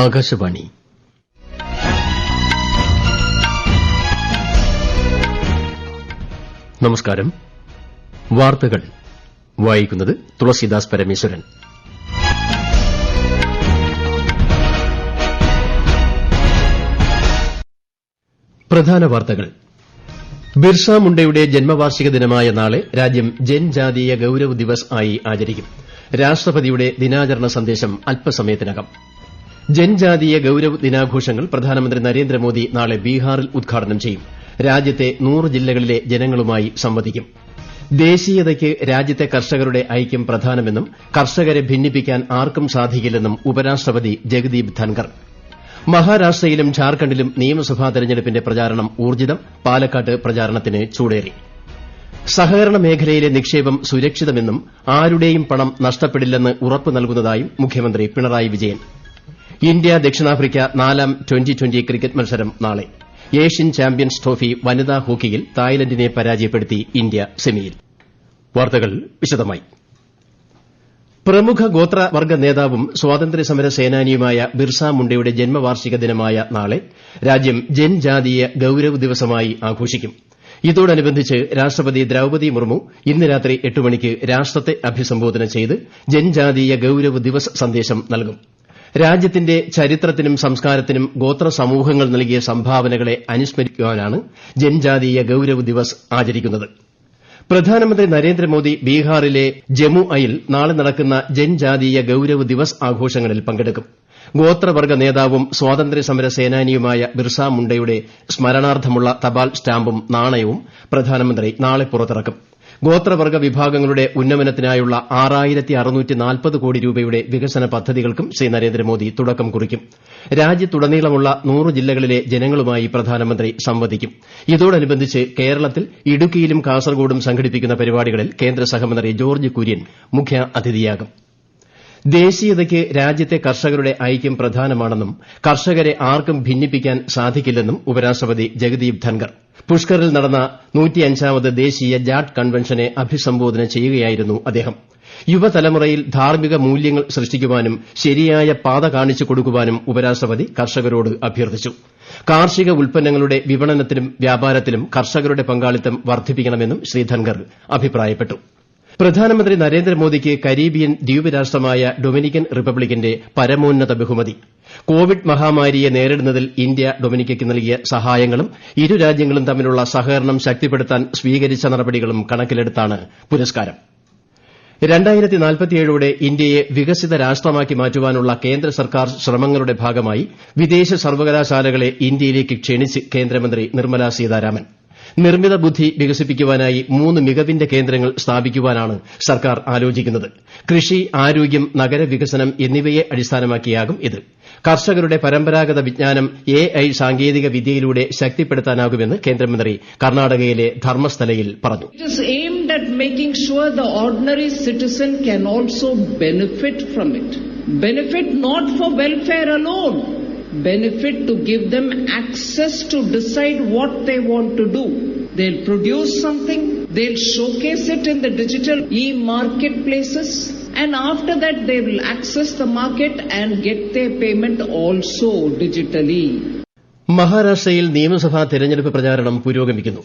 ആകാശവാണി. നമസ്കാരം. വാർത്തകൾ വായിക്കുന്നത് തുളസീദാസ് പരമേശ്വരൻ. പ്രധാന വാർത്തകൾ. ബിർസ മുണ്ടയുടെ ജന്മവാർഷിക ദിനമായ നാളെ രാജ്യം ജൻജാതീയ ഗൌരവ് ദിവസ് ആയി ആചരിക്കും. രാഷ്ട്രപതിയുടെ ദിനാചരണ സന്ദേശം അല്പസമയത്തിനകം. ജൻജാതീയ ഗൌരവ് ദിനാഘോഷങ്ങൾ പ്രധാനമന്ത്രി നരേന്ദ്രമോദി നാളെ ബീഹാറിൽ ഉദ്ഘാടനം ചെയ്യും. രാജ്യത്തെ 100 ജില്ലകളിലെ ജനങ്ങളുമായി സംവദിക്കും. ദേശീയതയ്ക്ക് രാജ്യത്തെ കർഷകരുടെ ഐക്യം പ്രധാനമെന്നും കർഷകരെ ഭിന്നിപ്പിക്കാൻ ആർക്കും സാധിക്കില്ലെന്നും ഉപരാഷ്ട്രപതി ജഗദീപ് ധൻകർ. മഹാരാഷ്ട്രയിലും ഝാർഖണ്ഡിലും നിയമസഭാ തെരഞ്ഞെടുപ്പിന്റെ പ്രചാരണം ഊർജ്ജിതം. പാലക്കാട്ട് പ്രചാരണത്തിന് ചൂടേറി. സഹകരണ മേഖലയിലെ നിക്ഷേപം സുരക്ഷിതമെന്നും ആരുടെയും പണം നഷ്ടപ്പെടില്ലെന്ന് ഉറപ്പു നൽകുന്നതായും മുഖ്യമന്ത്രി പിണറായി വിജയൻ. ഇന്ത്യ ദക്ഷിണാഫ്രിക്ക 4ാം ട്വന്റി ക്രിക്കറ്റ് മത്സരം നാളെ. ഏഷ്യൻ ചാമ്പ്യൻസ് ട്രോഫി വനിതാ ഹോക്കിയിൽ തായ്ലന്റിനെ പരാജയപ്പെടുത്തി ഇന്ത്യ സെമിയിൽ. വാർത്തകൾ വിശദമായി. പ്രമുഖ ഗോത്രവർഗ്ഗ നേതാവും സ്വാതന്ത്ര്യസമര സേനാനിയുമായ ബിർസ മുണ്ടയുടെ ജന്മവാർഷിക ദിനമായ നാളെ രാജ്യം ജൻജാതീയ ഗൌരവ് ദിവസമായി ആഘോഷിക്കും. ഇതോടനുബന്ധിച്ച് രാഷ്ട്രപതി ദ്രൌപദി മുർമു ഇന്ന് രാത്രി 8 മണിക്ക് രാഷ്ട്രത്തെ അഭിസംബോധന ചെയ്ത് ജൻജാതീയ ഗൌരവ് ദിവസ് സന്ദേശം നൽകും. രാജ്യത്തിന്റെ ചരിത്രത്തിനും സംസ്കാരത്തിനും ഗോത്ര സമൂഹങ്ങൾ നൽകിയ സംഭാവനകളെ അനുസ്മരിക്കുവാനാണ് ജൻജാതീയ ഗൌരവ് ദിവസ് ആചരിക്കുന്നത്. പ്രധാനമന്ത്രി നരേന്ദ്രമോദി ബീഹാറിലെ ജമുഅയിൽ നാളെ നടക്കുന്ന ജൻജാതീയ ഗൌരവ് ദിവസ് ആഘോഷങ്ങളിൽ പങ്കെടുക്കും. ഗോത്രവർഗ്ഗ നേതാവും സ്വാതന്ത്ര്യസമര സേനാനിയുമായ ബിർസ മുണ്ടയുടെ സ്മരണാർത്ഥമുള്ള തപാൽ സ്റ്റാമ്പും നാണയവും പ്രധാനമന്ത്രി നാളെ പുറത്തിറക്കും. ഗോത്രവർഗ്ഗ വിഭാഗങ്ങളുടെ ഉന്നമനത്തിനായുള്ള 6640 കോടി രൂപയുടെ വികസന പദ്ധതികൾക്കും ശ്രീ നരേന്ദ്രമോദി തുടക്കം കുറിക്കും. രാജ്യത്തുടനീളമുള്ള 100 ജില്ലകളിലെ ജനങ്ങളുമായി പ്രധാനമന്ത്രി സംവദിക്കും. ഇതോടനുബന്ധിച്ച് കേരളത്തിൽ ഇടുക്കിയിലും കാസർഗോഡും സംഘടിപ്പിക്കുന്ന പരിപാടികളിൽ കേന്ദ്ര സഹമന്ത്രി ജോർജ് കുര്യൻ മുഖ്യ അതിഥിയാകും. ദേശീയതയ്ക്ക് രാജ്യത്തെ കർഷകരുടെ ഐക്യം പ്രധാനമാണെന്നും കർഷകരെ ആർക്കും ഭിന്നിപ്പിക്കാൻ സാധിക്കില്ലെന്നും ഉപരാഷ്ട്രപതി ജഗദീപ് ധൻകർ. പുഷ്കറിൽ നടന്ന 105ാമത് ദേശീയ ജാട്ട് കൺവെൻഷനെ അഭിസംബോധന ചെയ്യുകയായിരുന്നു അദ്ദേഹം. യുവതലമുറയിൽ ധാർമ്മിക മൂല്യങ്ങൾ സൃഷ്ടിക്കുവാനും ശരിയായ പാത കാണിച്ചു കൊടുക്കുവാനും ഉപരാഷ്ട്രപതി കർഷകരോട് അഭ്യർത്ഥിച്ചു. കാർഷിക ഉൽപ്പന്നങ്ങളുടെ വിപണനത്തിലും വ്യാപാരത്തിലും കർഷകരുടെ പങ്കാളിത്തം വർദ്ധിപ്പിക്കണമെന്നും ശ്രീ ധൻകർ അഭിപ്രായപ്പെട്ടു. പ്രധാനമന്ത്രി നരേന്ദ്രമോദിക്ക് കരീബിയൻ ദ്വീപ് രാഷ്ട്രമായ ഡൊമിനിക്കൻ റിപ്പബ്ലിക്കിന്റെ പരമോന്നത ബഹുമതി. കോവിഡ് മഹാമാരിയെ നേരിടുന്നതിൽ ഇന്ത്യ ഡൊമിനിക്കയ്ക്ക് നൽകിയ സഹായങ്ങളും ഇരു രാജ്യങ്ങളും തമ്മിലുള്ള സഹകരണം ശക്തിപ്പെടുത്താൻ സ്വീകരിച്ച നടപടികളും കണക്കിലെടുത്താണ് പുരസ്കാരം. 2047ഓടെ ഇന്ത്യയെ വികസിത രാഷ്ട്രമാക്കി മാറ്റുവാനുള്ള കേന്ദ്ര സർക്കാർ ശ്രമങ്ങളുടെ ഭാഗമായി വിദേശ സർവകലാശാലകളെ ഇന്ത്യയിലേക്ക് ക്ഷണിച്ച് കേന്ദ്രമന്ത്രി നിർമ്മലാ സീതാരാമൻ. നിർമ്മിത ബുദ്ധി വികസിപ്പിക്കുവാനായി 3 മികവിന്റെ കേന്ദ്രങ്ങൾ സ്ഥാപിക്കുവാനാണ് സർക്കാർ ആലോചിക്കുന്നത്. കൃഷി, ആരോഗ്യം, നഗരവികസനം എന്നിവയെ അടിസ്ഥാനമാക്കിയാകും ഇത്. കർഷകരുടെ പരമ്പരാഗത വിജ്ഞാനം AI സാങ്കേതിക വിദ്യയിലൂടെ ശക്തിപ്പെടുത്താനാകുമെന്ന് കേന്ദ്രമന്ത്രി കർണാടകയിലെ ധർമ്മസ്ഥലയിൽ പറഞ്ഞു. It is aimed at making sure the ordinary citizen can also benefit from it. Benefit not for welfare alone. Benefit to give them access to decide what they want to do. They'll produce something, they'll showcase it in the digital e-marketplaces, and after that they will access the market and get their payment also digitally. മഹാരാഷ്ട്രയിൽ നിയമസഭാ തെരഞ്ഞെടുപ്പ് പ്രചാരണം പുരോഗമിക്കുന്നു.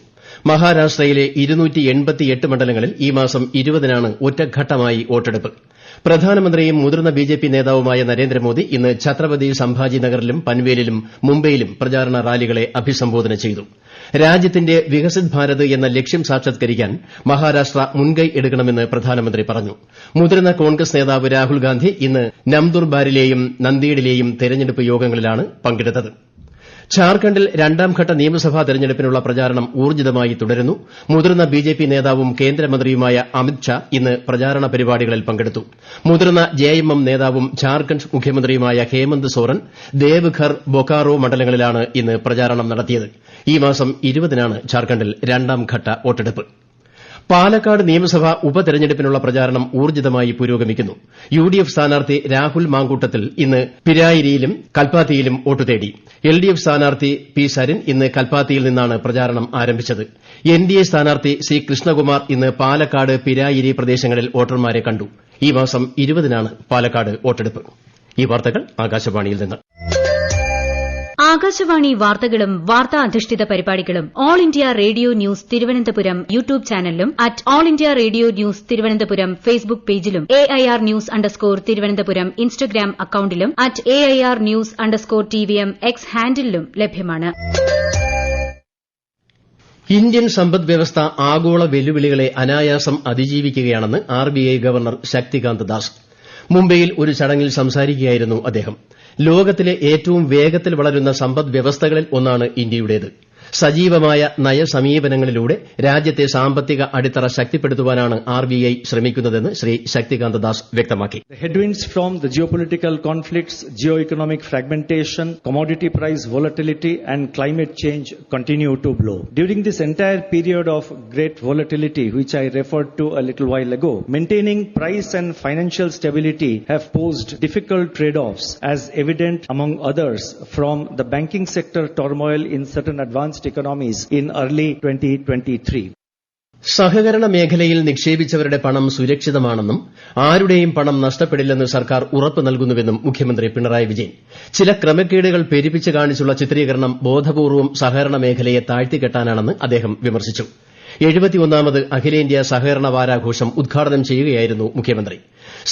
മഹാരാഷ്ട്രയിലെ 288 മണ്ഡലങ്ങളിൽ ഈ മാസം 20-നാണ് ഒറ്റഘട്ടമായി വോട്ടെടുപ്പ്. പ്രധാനമന്ത്രിയും മുതിർന്ന ബിജെപി നേതാവുമായ നരേന്ദ്രമോദി ഇന്ന് ഛത്രപതി സംഭാജി നഗറിലും പൻവേലിലും മുംബൈയിലും പ്രചാരണ റാലികളെ അഭിസംബോധന ചെയ്തു. രാജ്യത്തിന്റെ വികസിത് ഭാരത് എന്ന ലക്ഷ്യം സാക്ഷാത്കരിക്കാൻ മഹാരാഷ്ട്ര മുൻകൈ എടുക്കണമെന്ന് പ്രധാനമന്ത്രി പറഞ്ഞു. മുതിർന്ന കോൺഗ്രസ് നേതാവ് രാഹുൽ ഗാന്ധി ഇന്ന് നംദുർബാരിലെയും നന്ദേഡിലെയും തെരഞ്ഞെടുപ്പ് യോഗങ്ങളിലാണ് പങ്കെടുത്തത്. ഝാർഖണ്ഡിൽ 2ാം ഘട്ട നിയമസഭാ തെരഞ്ഞെടുപ്പിനുള്ള പ്രചാരണം ഊർജ്ജിതമായി തുടരുന്നു. മുതിർന്ന ബിജെപി നേതാവും കേന്ദ്രമന്ത്രിയുമായ അമിത് ഷാ ഇന്ന് പ്രചാരണ പരിപാടികളിൽ പങ്കെടുത്തു. മുതിർന്ന JMM നേതാവും ഝാർഖണ്ഡ് മുഖ്യമന്ത്രിയുമായ ഹേമന്ത് സോറൻ ദേവ്ഘർ, ബൊക്കാറോ മണ്ഡലങ്ങളിലാണ് ഇന്ന് പ്രചാരണം നടത്തിയത്. ഈ മാസം 20-നാണ് ഝാർഖണ്ഡിൽ 2ാം ഘട്ട വോട്ടെടുപ്പ്. പാലക്കാട് നിയമസഭാ ഉപതെരഞ്ഞെടുപ്പിനുള്ള പ്രചാരണം ഊർജ്ജിതമായി പുരോഗമിക്കുന്നു. UDF സ്ഥാനാർത്ഥി രാഹുൽ മാങ്കൂട്ടത്തിൽ ഇന്ന് പിരായിരിയിലും കൽപ്പാത്തിയിലും വോട്ട് തേടി. LDF സ്ഥാനാർത്ഥി P. സരിൻ ഇന്ന് കൽപ്പാത്തിയിൽ നിന്നാണ് പ്രചാരണം ആരംഭിച്ചത്. NDA സ്ഥാനാർത്ഥി C. കൃഷ്ണകുമാർ ഇന്ന് പാലക്കാട്, പിരായിരി പ്രദേശങ്ങളിൽ വോട്ടർമാരെ കണ്ടു. ഈ മാസം 20-നാണ് പാലക്കാട് വോട്ടെടുപ്പ്. ഈ വാർത്തകൾ ആകാശവാണിയിൽ നിന്ന്. ആകാശവാണി വാർത്തകളും വാർത്താ അധിഷ്ഠിത പരിപാടികളും all India radio news Thiruvananthapuram YouTube ചാനലിലും at all India radio news Thiruvananthapuram Facebook പേജിലും AIR ന്യൂസ് _ ഇൻസ്റ്റഗ്രാം അക്കൌണ്ടിലും at AIR news _ TVM X ഹാൻഡിലും ലഭ്യമാണ്. ഇന്ത്യൻ സമ്പദ്വ്യവസ്ഥ ആഗോള വെല്ലുവിളികളെ അനായാസം അതിജീവിക്കുകയാണെന്ന് RBI ഗവർണർ ശക്തികാന്ത ദാസ്. മുംബൈയിൽ ഒരു ചടങ്ങിൽ സംസാരിക്കുകയായിരുന്നു അദ്ദേഹം. ലോകത്തിലെ ഏറ്റവും വേഗത്തിൽ വളരുന്ന സമ്പദ്വ്യവസ്ഥകളിൽ ഒന്നാണ് ഇന്ത്യയുടേത്. സജീവമായ നയസമീപനങ്ങളിലൂടെ രാജ്യത്തെ സാമ്പത്തിക അടിത്തറ ശക്തിപ്പെടുത്തുവാനാണ് RBI ശ്രമിക്കുന്നതെന്ന് ശ്രീ ശക്തികാന്ത ദാസ് വ്യക്തമാക്കി. The headwinds from the geopolitical conflicts, geoeconomic fragmentation, commodity price volatility and climate change continue to blow. During this entire period of great volatility, which I referred to a little while ago, maintaining price and financial stability have posed difficult trade-offs, as evident among others from the banking sector turmoil in certain advanced economies in early 2023. സഹകരണ മേഖലയിൽ നിക്ഷേപിച്ചവരുടെ പണം സുരക്ഷിതമാണെന്നും ആരുടെയും പണം നഷ്ടപ്പെടില്ലെന്ന് സർക്കാർ ഉറപ്പ് നൽകുന്നുവെന്നും മുഖ്യമന്ത്രി പിണറായി വിജയൻ. ചില ക്രമക്കേടുകൾ പെരുപ്പിച്ച് കാണിച്ചുള്ള ചിത്രീകരണം ബോധപൂർവ്വം സഹകരണ മേഖലയെ താഴ്ത്തിക്കെട്ടാനാണെന്ന് അദ്ദേഹം വിമർശിച്ചു. 71ാമത് അഖിലേന്ത്യാ സഹകരണ വാരാഘോഷം ഉദ്ഘാടനം ചെയ്യുകയായിരുന്നു മുഖ്യമന്ത്രി.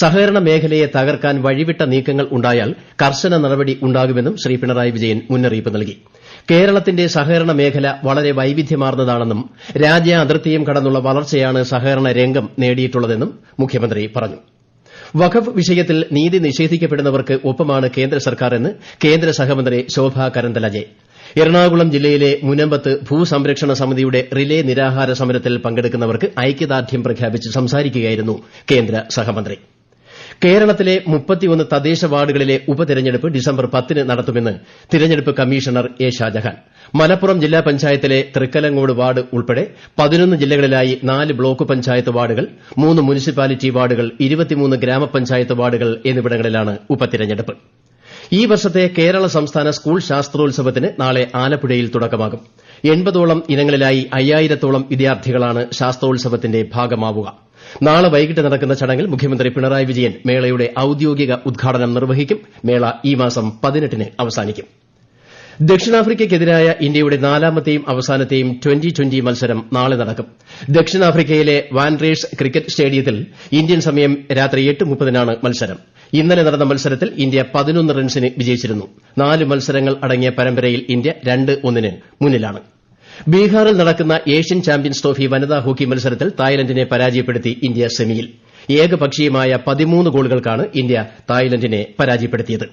സഹകരണ മേഖലയെ തകർക്കാൻ വഴിവിട്ട നീക്കങ്ങൾ ഉണ്ടായാൽ കർശന നടപടി ഉണ്ടാകുമെന്നും ശ്രീ പിണറായി വിജയൻ മുന്നറിയിപ്പ് നൽകി. കേരളത്തിന്റെ സഹകരണ മേഖല വളരെ വൈവിധ്യമാർന്നതാണെന്നും രാജ്യാതിർത്തിയും കടന്നുള്ള വളർച്ചയാണ് സഹകരണ രംഗം നേടിയിട്ടുള്ളതെന്നും മുഖ്യമന്ത്രി പറഞ്ഞു. വഖഫ് വിഷയത്തിൽ നീതി നിഷേധിക്കപ്പെടുന്നവർക്ക് ഒപ്പമാണ് കേന്ദ്ര സർക്കാർ എന്ന് കേന്ദ്ര സഹമന്ത്രി ശോഭാ കരന്തലജെ. എറണാകുളം ജില്ലയിലെ മുനമ്പത്ത് ഭൂസംരക്ഷണ സമിതിയുടെ റിലേ നിരാഹാര സമരത്തിൽ പങ്കെടുക്കുന്നവർക്ക് ഐക്യദാർഢ്യം പ്രഖ്യാപിച്ച് സംസാരിക്കുകയായിരുന്നു കേന്ദ്ര സഹമന്ത്രി. കേരളത്തിലെ 31 തദ്ദേശ വാർഡുകളിലെ ഉപതെരഞ്ഞെടുപ്പ് ഡിസംബർ 10-ന് നടത്തുമെന്ന് തിരഞ്ഞെടുപ്പ് കമ്മീഷണർ എ ഷാജഹാൻ. മലപ്പുറം ജില്ലാ പഞ്ചായത്തിലെ തൃക്കലങ്ങോട് വാർഡ് ഉൾപ്പെടെ 11 ജില്ലകളിലായി 4 ബ്ലോക്ക് പഞ്ചായത്ത് വാർഡുകൾ, 3 മുനിസിപ്പാലിറ്റി വാർഡുകൾ, 23 ഗ്രാമപഞ്ചായത്ത് വാർഡുകൾ എന്നിവിടങ്ങളിലാണ് ഉപതെരഞ്ഞെടുപ്പ്. ഈ വർഷത്തെ കേരള സംസ്ഥാന സ്കൂൾ ശാസ്ത്രോത്സവത്തിന് നാളെ ആലപ്പുഴയിൽ തുടക്കമാകും. 80ഓളം ഇനങ്ങളിലായി 5000ഓളം വിദ്യാർത്ഥികളാണ് ശാസ്ത്രോത്സവത്തിന്റെ ഭാഗമാവുക. നാളെ വൈകിട്ട് നടക്കുന്ന ചടങ്ങിൽ മുഖ്യമന്ത്രി പിണറായി വിജയൻ മേളയുടെ ഔദ്യോഗിക ഉദ്ഘാടനം നിർവഹിക്കും. മേള ഈ മാസം 18-ന് അവസാനിക്കും. ദക്ഷിണാഫ്രിക്കയ്ക്കെതിരായ ഇന്ത്യയുടെ 4ാമത്തെയും അവസാനത്തെയും ട്വന്റി മത്സരം നാളെ നടക്കും. ദക്ഷിണാഫ്രിക്കയിലെ വാൻഡ്രേഴ്സ് ക്രിക്കറ്റ് സ്റ്റേഡിയത്തിൽ ഇന്ത്യൻ സമയം രാത്രി 8:30-നാണ് മത്സരം. ഇന്നലെ നടന്ന മത്സരത്തിൽ ഇന്ത്യ 11 റൺസിന് വിജയിച്ചിരുന്നു. 4 മത്സരങ്ങൾ അടങ്ങിയ പരമ്പരയിൽ ഇന്ത്യ 2-1-ന് മുന്നിലാണ്. ബീഹാറിൽ നടക്കുന്ന ഏഷ്യൻ ചാമ്പ്യൻസ് ട്രോഫി വനിതാ ഹോക്കി മത്സരത്തിൽ തായ്ലൻഡിനെ പരാജയപ്പെടുത്തി ഇന്ത്യ സെമിയിൽ. ഏകപക്ഷീയമായ 13 ഗോളുകൾക്കാണ് ഇന്ത്യ തായ്ലൻഡിനെ പരാജയപ്പെടുത്തിയത്.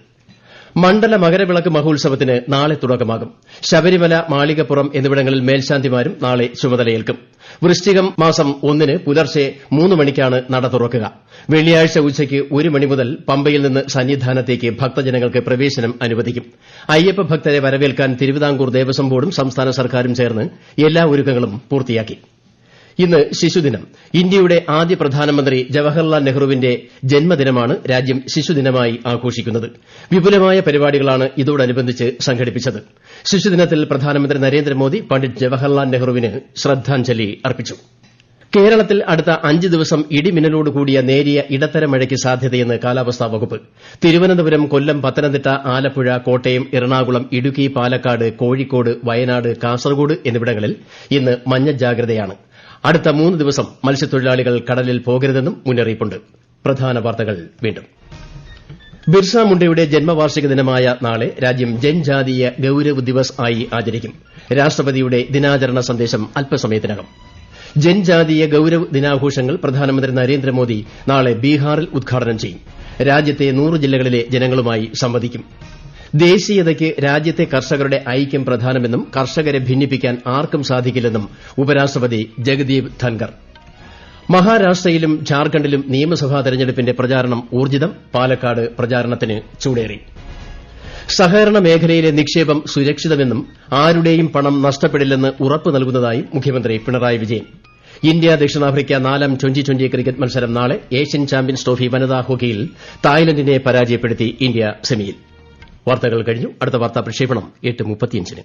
മണ്ഡല മകരവിളക്ക് മഹോത്സവത്തിന് നാളെ തുടക്കമാകും. ശബരിമല, മാളികപ്പുറം എന്നിവിടങ്ങളിൽ മേൽശാന്തിമാരും നാളെ ചുമതലയേൽക്കും. വൃശ്ചികം മാസം 1-ന് പുലർച്ചെ 3 മണിക്കാണ് നട തുറക്കുക. വെള്ളിയാഴ്ച ഉച്ചയ്ക്ക് 1 മണി മുതൽ പമ്പയിൽ നിന്ന് സന്നിധാനത്തേക്ക് ഭക്തജനങ്ങൾക്ക് പ്രവേശനം അനുവദിക്കും. അയ്യപ്പ ഭക്തരെ വരവേൽക്കാൻ തിരുവിതാംകൂർ ദേവസ്വം ബോർഡും സംസ്ഥാന സർക്കാരും ചേർന്ന് എല്ലാ ഒരുക്കങ്ങളും പൂർത്തിയാക്കി. ഇന്ന് ശിശുദിനം. ഇന്ത്യയുടെ ആദ്യ പ്രധാനമന്ത്രി ജവഹർലാൽ നെഹ്റുവിന്റെ ജന്മദിനമാണ് രാജ്യം ശിശുദിനമായി ആഘോഷിക്കുന്നത്. വിപുലമായ പരിപാടികളാണ് ഇതോടനുബന്ധിച്ച് സംഘടിപ്പിച്ചത്. ശിശുദിനത്തിൽ പ്രധാനമന്ത്രി നരേന്ദ്രമോദി പണ്ഡിറ്റ് ജവഹർലാൽ നെഹ്റുവിന് ശ്രദ്ധാഞ്ജലി അർപ്പിച്ചു. കേരളത്തിൽ അടുത്ത 5 ദിവസം ഇടിമിന്നലോട് കൂടിയ നേരിയ ഇടത്തരം മഴയ്ക്ക് സാധ്യതയെന്ന് കാലാവസ്ഥാ വകുപ്പ്. തിരുവനന്തപുരം, കൊല്ലം, പത്തനംതിട്ട, ആലപ്പുഴ, കോട്ടയം, എറണാകുളം, ഇടുക്കി, പാലക്കാട്, കോഴിക്കോട്, വയനാട്, കാസർഗോഡ് എന്നിവിടങ്ങളിൽ ഇന്ന് മഞ്ഞ ജാഗ്രതയാണ്. അടുത്ത 3 ദിവസം മത്സ്യത്തൊഴിലാളികൾ കടലിൽ പോകരുതെന്നും മുന്നറിയിപ്പുണ്ട്. പ്രധാന വാർത്തകൾ വീണ്ടും. ബിർസാ മുണ്ടയുടെ ജന്മവാർഷിക ദിനമായ നാളെ രാജ്യം ജൻജാതീയ ഗൌരവ് ദിവസ് ആയി ആചരിക്കും. രാഷ്ട്രപതിയുടെ ദിനാചരണ സന്ദേശം അല്പസമയത്തിനകം. ജൻജാതീയ ഗൌരവ് ദിനാഘോഷങ്ങൾ പ്രധാനമന്ത്രി നരേന്ദ്രമോദി നാളെ ബീഹാറിൽ ഉദ്ഘാടനം ചെയ്യും. രാജ്യത്തെ 100 ജില്ലകളിലെ ജനങ്ങളുമായി സംവദിക്കും. ദേശീയതയ്ക്ക് രാജ്യത്തെ കർഷകരുടെ ഐക്യം പ്രധാനമെന്നും കർഷകരെ ഭിന്നിപ്പിക്കാൻ ആർക്കും സാധിക്കില്ലെന്നും ഉപരാഷ്ട്രപതി ജഗദീപ് ധൻകർ. മഹാരാഷ്ട്രയിലും ഝാർഖണ്ഡിലും നിയമസഭാ തെരഞ്ഞെടുപ്പിന്റെ പ്രചാരണം ഊർജ്ജിതം. പാലക്കാട് പ്രചാരണത്തിന് ചൂടേറി. സഹകരണ മേഖലയിലെ നിക്ഷേപം സുരക്ഷിതമെന്നും ആരുടെയും പണം നഷ്ടപ്പെടില്ലെന്ന് ഉറപ്പ് നൽകുന്നതായും മുഖ്യമന്ത്രി പിണറായി വിജയൻ. ഇന്ത്യ ദക്ഷിണാഫ്രിക്ക 4ാം ട്വന്റി ക്രിക്കറ്റ് മത്സരം നാളെ. ഏഷ്യൻ ചാമ്പ്യൻസ് ട്രോഫി വനിതാ ഹോക്കിയിൽ തായ്ലൻഡിനെ പരാജയപ്പെടുത്തി ഇന്ത്യ സെമിയിൽ. വാർത്തകൾ കഴിഞ്ഞു. അടുത്ത വാർത്താ പ്രക്ഷേപണം 8:35-ന്.